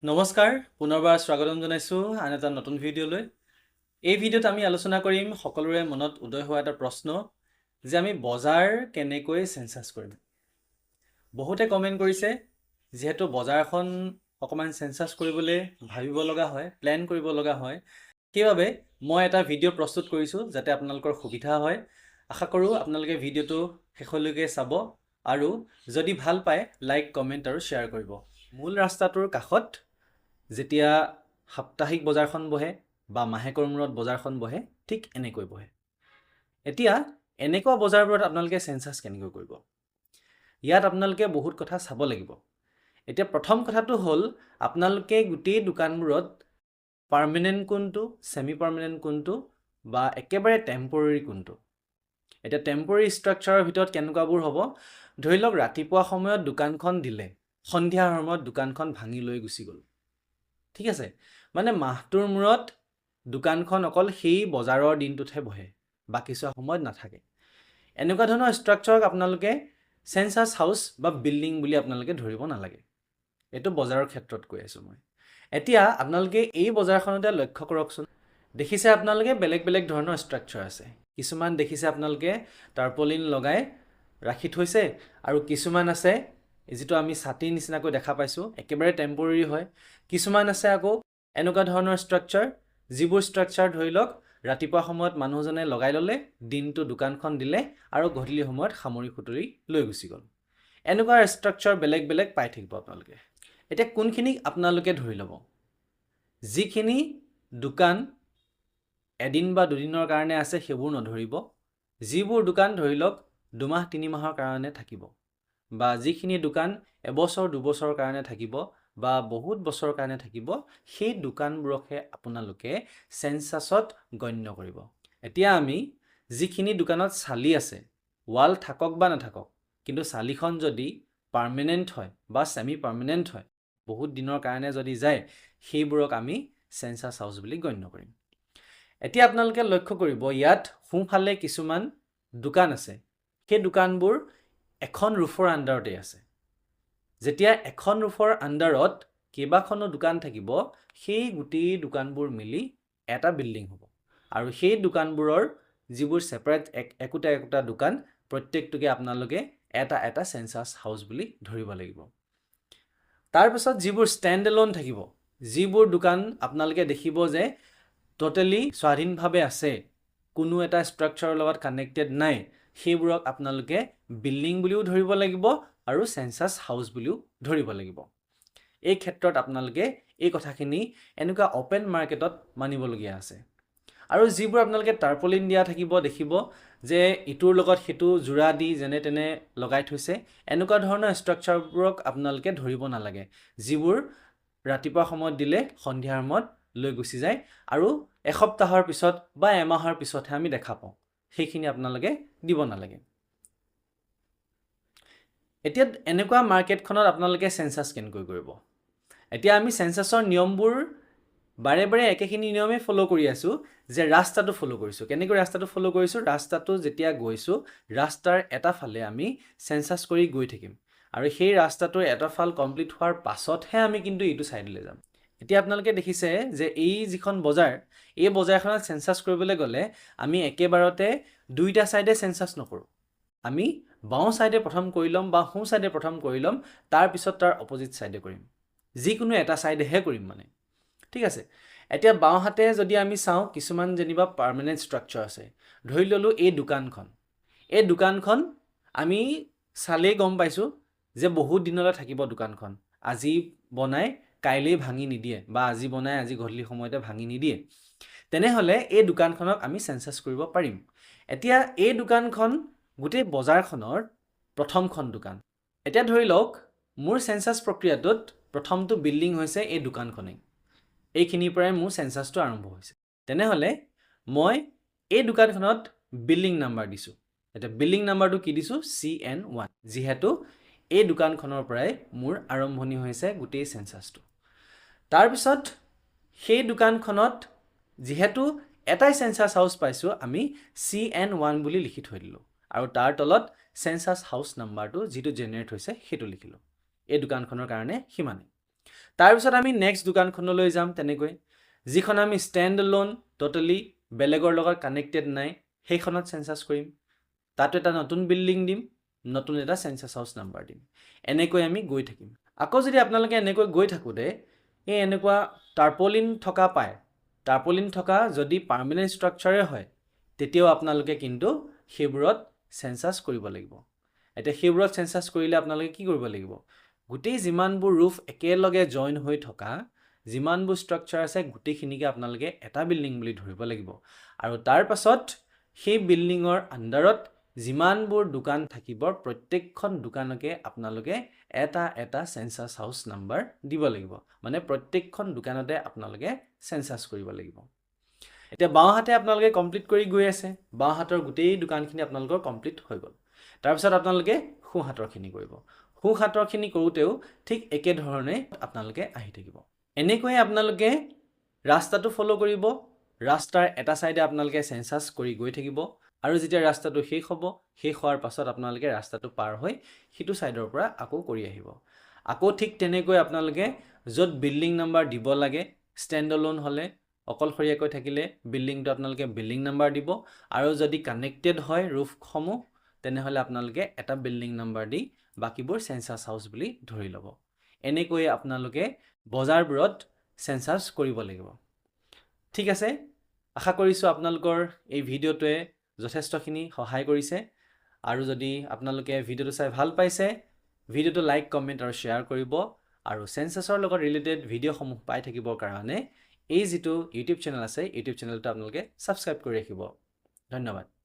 নমস্কাৰ পুনৰবাৰ স্বাগতম জনাইছোঁ আন এটা নতুন ভিডিঅ'লৈ। এই ভিডিঅ'ত আমি আলোচনা কৰিম সকলোৰে মনত উদয় হোৱা এটা প্ৰশ্ন যে আমি বজাৰ কেনেকৈ সেন্সাস কৰিম। বহুতে কমেন্ট কৰিছে যেহেতু বজাৰখন অকমান সেন্সাস কৰিবলৈ ভাবিব লগা হয়, প্ল্যান কৰিব লগা হয়, সেইবাবে মই এটা ভিডিঅ' প্ৰস্তুত কৰিছোঁ যাতে আপোনালোকৰ সুবিধা হয়। আশা কৰোঁ আপোনালোকে ভিডিঅ'টো শেষলৈকে চাব আৰু যদি ভাল পায় লাইক কমেন্ট আৰু শ্বেয়াৰ কৰিব। মূল ৰাস্তাটোৰ কাষত যেতিয়া সাপ্তাহিক বজাৰখন বহে বা মাহেকৰ মূৰত বজাৰখন বহে ঠিক এনেকৈ বহে। এতিয়া এনেকুৱা বজাৰবোৰত আপোনালোকে সেন্সাস কেনেকৈ কৰিব? ইয়াত আপোনালোকে বহুত কথা চাব লাগিব। এতিয়া প্ৰথম কথাটো হ'ল আপোনালোকে গোটেই দোকানবোৰত পাৰ্মানেন্ট কোনটো, সেমি পাৰ্মানেন্ট কোনটো বা একেবাৰে টেম্পৰেৰী কোনটো। এতিয়া টেম্পৰেৰী ষ্ট্ৰাকচাৰৰ ভিতৰত কেনেকুৱাবোৰ হ'ব? ধৰি লওক ৰাতিপুৱা সময়ত দোকানখন দিলে, সন্ধিয়াৰ সময়ত দোকানখন ভাঙি লৈ গুচি গ'ল। ঠিক আছে, মানে মাহটোৰ মূৰত দোকানখন অকল সেই বজাৰৰ দিনটোতহে বহে, বাকি সময়ত নাথাকে। এনেকুৱা ধৰণৰ ষ্ট্ৰাকচাৰক আপোনালোকে সেন্সাস হাউস বা বিল্ডিং বুলি আপোনালোকে ধৰিব নালাগে। এইটো বজাৰৰ ক্ষেত্ৰত কৈ আছোঁ মই। এতিয়া আপোনালোকে এই বজাৰখনতে লক্ষ্য কৰকচোন। দেখিছে আপোনালোকে বেলেগ বেলেগ ধৰণৰ ষ্ট্ৰাকচাৰ আছে। কিছুমান দেখিছে আপোনালোকে টাৰ্পলিন লগাই ৰাখি থৈছে আৰু কিছুমান আছে যিটো আমি ছাতি নিচিনাকৈ দেখা পাইছোঁ একেবাৰে টেম্পৰেৰী হয়। কিছুমান আছে আকৌ এনেকুৱা ধৰণৰ ষ্ট্ৰাকচাৰ যিবোৰ ষ্ট্ৰাকচাৰ ধৰি লওক ৰাতিপুৱা সময়ত মানুহজনে লগাই ল'লে, দিনটো দোকানখন দিলে আৰু গধূলি সময়ত সামৰি খুতৰি লৈ গুচি গ'ল। এনেকুৱা ষ্ট্ৰাকচাৰ বেলেগ বেলেগ পাই থাকিব আপোনালোকে। এতিয়া কোনখিনিক আপোনালোকে ধৰি ল'ব? যিখিনি দোকান এদিন বা দুদিনৰ কাৰণে আছে সেইবোৰ নধৰিব। যিবোৰ দোকান ধৰি লওক 2 মাহ 3 মাহৰ কাৰণে থাকিব বা যিখিনি দোকান এবছৰ 2 বছৰৰ কাৰণে থাকিব বা বহুত বছৰৰ কাৰণে থাকিব, সেই দোকানবোৰকহে আপোনালোকে সেন্সাসত গণ্য কৰিব। এতিয়া আমি যিখিনি দোকানত চালি আছে, ওয়াল থাকক বা নাথাকক, কিন্তু চালিখন যদি পাৰ্মানেন্ট হয় বা সেমি পাৰ্মানেন্ট হয়, বহুত দিনৰ কাৰণে যদি যায়, সেইবোৰক আমি সেন্সাস হাউস বুলি গণ্য কৰিম। এতিয়া আপোনালোকে লক্ষ্য কৰিব ইয়াত সোঁফালে কিছুমান দোকান আছে। সেই দোকানবোৰ এখন ৰুফৰ আণ্ডাৰতে আছে। যেতিয়া এখন ৰুফৰ আণ্ডাৰত কেইবাখনো দোকান থাকিব, সেই গোটেই দোকানবোৰ মিলি এটা বিল্ডিং হ'ব আৰু সেই দোকানবোৰৰ যিবোৰ সেপাৰেট একোটা একোটা দোকান, প্ৰত্যেকটোকে আপোনালোকে এটা এটা সেন্সাস হাউস বুলি ধৰিব লাগিব। তাৰপিছত যিবোৰ ষ্টেণ্ড এলোন থাকিব, যিবোৰ দোকান আপোনালোকে দেখিব যে টোটালি স্বাধীনভাৱে আছে, কোনো এটা ষ্ট্ৰাকচাৰৰ লগত কানেক্টেড নাই, সেইবোৰক আপোনালোকে বিল্ডিং বুলিও ধৰিব লাগিব আৰু সেন্সাস হাউস বুলিও ধৰিব লাগিব। এই ক্ষেত্ৰত আপোনালোকে এই কথাখিনি এনেকুৱা ওপেন মাৰ্কেটত মানিবলগীয়া আছে। আৰু যিবোৰ আপোনালোকে টাৰ্পলিন দিয়া থাকিব দেখিব যে ইটোৰ লগত সেইটো জোৰা দি যেনে তেনে লগাই থৈছে, এনেকুৱা ধৰণৰ ষ্ট্ৰাকচাৰবোৰক আপোনালোকে ধৰিব নালাগে। যিবোৰ ৰাতিপুৱা সময়ত দিলে সন্ধিয়াৰ সময়ত লৈ গুচি যায় আৰু এসপ্তাহৰ পিছত বা এমাহৰ পিছতহে আমি দেখা পাওঁ, সেইখিনি আপোনালোকে দিব নালাগে। এতিয়া এনেকুৱা মাৰ্কেটখনত আপোনালোকে সেন্সাস কেনেকৈ কৰিব? এতিয়া আমি সেন্সাসৰ নিয়মবোৰ বাৰে বাৰে একেখিনি নিয়মে ফলো কৰি আছোঁ, যে ৰাস্তাটো ফলো কৰিছোঁ। কেনেকৈ ৰাস্তাটো ফলো কৰিছোঁ? ৰাস্তাটো যেতিয়া গৈছোঁ, ৰাস্তাৰ এটা ফালে আমি সেন্সাস কৰি গৈ থাকিম আৰু সেই ৰাস্তাটোৰ এটা ফাল কমপ্লিট হোৱাৰ পাছতহে আমি কিন্তু এইটো সাইডলৈ যাম। এতিয়া আপোনালোকে দেখিছে যে এই যিখন বজাৰ, এই বজাৰখনত সেন্সাস কৰিবলৈ গ'লে আমি একেবাৰতে দুইটা সাইডে সেন্সাস নকৰোঁ। আমি বাওঁ সাইডে প্ৰথম কৰি ল'ম বা সোঁ সাইডে প্ৰথম কৰি ল'ম, তাৰপিছত তাৰ অপজিট সাইডে কৰিম। যিকোনো এটা সাইডেহে কৰিম মানে। ঠিক আছে, এতিয়া বাওঁ হাতে যদি আমি চাওঁ, কিছুমান যেনিবা পাৰ্মানেন্ট ষ্ট্ৰাকচাৰ আছে। ধৰি ল'লোঁ এই দোকানখন আমি চালেই গম পাইছোঁ যে বহুত দিনলৈ থাকিব দোকানখন। আজি বনাই কাইলৈ ভাঙি নিদিয়ে বা আজি বনাই আজি গধূলি সময়তে ভাঙি নিদিয়ে, তেনেহ'লে এই দোকানখনক আমি সেন্সাস কৰিব পাৰিম। এতিয়া এই দোকানখন গোটেই বজাৰখনৰ প্ৰথমখন দোকান। এতিয়া ধৰি লওক মোৰ সেন্সাস প্ৰক্ৰিয়াটোত প্ৰথমটো বিল্ডিং হৈছে এই দোকানখনেই। এইখিনিৰ পৰাই মোৰ সেন্সাসটো আৰম্ভ হৈছে। তেনেহ'লে মই এই দোকানখনত বিল্ডিং নাম্বাৰ দিছোঁ। এতিয়া বিল্ডিং নাম্বাৰটো কি দিছোঁ? CN1, যিহেতু এই দোকানখনৰ পৰাই মোৰ আৰম্ভণি হৈছে গোটেই সেন্সাসটো। তাৰপিছত সেই দোকানখনত যিহেতু এটাই সেন্সাস হাউস পাইছোঁ, আমি CN1 বুলি লিখি থৈ দিলোঁ আৰু তাৰ তলত সেন্সাস হাউস নাম্বাৰটো যিটো জেনেৰেট হৈছে সেইটো লিখিলোঁ। এই দোকানখনৰ কাৰণে সিমানেই। তাৰপিছত আমি নেক্সট দোকানখনলৈ যাম তেনেকৈ যিখন আমি ষ্টেণ্ড এলোন টোটেলি বেলেগৰ লগত কানেক্টেড নাই সেইখনত চেঞ্চাছ কৰিম তাতো এটা নতুন বিল্ডিং দিম নতুন এটা চেঞ্চাছ হাউচ নাম্বাৰ দিম এনেকৈ আমি গৈ থাকিম আকৌ যদি আপোনালোকে এনেকৈ গৈ থাকোঁতে এই এনেকুৱা টাৰ্পলিন থকা পায় টাৰ্পলিন থকা যদি পাৰ্মানেণ্ট ষ্ট্ৰাকচাৰে হয় তেতিয়াও আপোনালোকে কিন্তু সেইবোৰত চেঞ্চাছ কৰিব লাগিব এতিয়া সেইবোৰত চেঞ্চাছ কৰিলে আপোনালোকে কি কৰিব লাগিব গোটেই যিমানবোৰ ৰুফ একেলগে জইন হৈ থকা যিমানবোৰ ষ্ট্ৰাকচাৰ আছে গোটেইখিনিকে আপোনালোকে এটা বিল্ডিং বুলি ধৰিব লাগিব আৰু তাৰ পাছত সেই বিল্ডিঙৰ আণ্ডাৰত যিমানবোৰ দোকান থাকিব প্ৰত্যেকখন দোকানকে আপোনালোকে এটা এটা চেঞ্চাছ হাউচ নাম্বাৰ দিব লাগিব মানে প্ৰত্যেকখন দোকানতে আপোনালোকে চেঞ্চাছ কৰিব লাগিব এতিয়া বাওঁহাতে আপোনালোকে কমপ্লিট কৰি গৈ আছে বাওঁহাতৰ গোটেই দোকানখিনি আপোনালোকৰ কমপ্লিট হৈ গ'ল তাৰপিছত আপোনালোকে সোঁহাতৰখিনি কৰিব সোঁহাতৰখিনি কৰোঁতেও ঠিক একেধৰণে আপোনালোকে আহি থাকিব এনেকৈয়ে আপোনালোকে ৰাস্তাটো ফ'ল' কৰিব ৰাস্তাৰ এটা ছাইডে আপোনালোকে চেঞ্চাছ কৰি গৈ থাকিব আৰু যেতিয়া ৰাস্তাটো শেষ হ'ব শেষ হোৱাৰ পাছত আপোনালোকে ৰাস্তাটো পাৰ হৈ সিটো ছাইডৰ পৰা আকৌ কৰি আহিব আকৌ ঠিক তেনেকৈ আপোনালোকে য'ত বিল্ডিং নাম্বাৰ দিব লাগে ষ্টেণ্ড এলোন হ'লে অকলশৰীয়াকৈ থাকিলে বিল্ডিংটো আপোনালোকে বিল্ডিং নাম্বাৰ দিব আৰু যদি কানেক্টেড হয় ৰুফসমূহ তেনেহ'লে আপোনালোকে এটা বিল্ডিং নাম্বাৰ দি বাকীবোৰ চেঞ্চাছ হাউচ বুলি ধৰি ল'ব এনেকৈয়ে আপোনালোকে বজাৰবোৰত চেঞ্চাছ কৰিব লাগিব ঠিক আছে আশা কৰিছোঁ আপোনালোকৰ এই ভিডিঅ'টোৱে যথেষ্টখিনি সহায় কৰিছে আৰু যদি আপোনালোকে ভিডিঅ'টো চাই ভাল পাইছে ভিডিঅ'টো লাইক কমেণ্ট আৰু শ্বেয়াৰ কৰিব আৰু চেঞ্চাছৰ লগত ৰিলেটেড ভিডিঅ'সমূহ পাই থাকিবৰ কাৰণে এই যিটো ইউটিউব চেনেল আছে ইউটিউব চেনেলটো আপোনালোকে ছাবস্ক্ৰাইব কৰি ৰাখিব ধন্যবাদ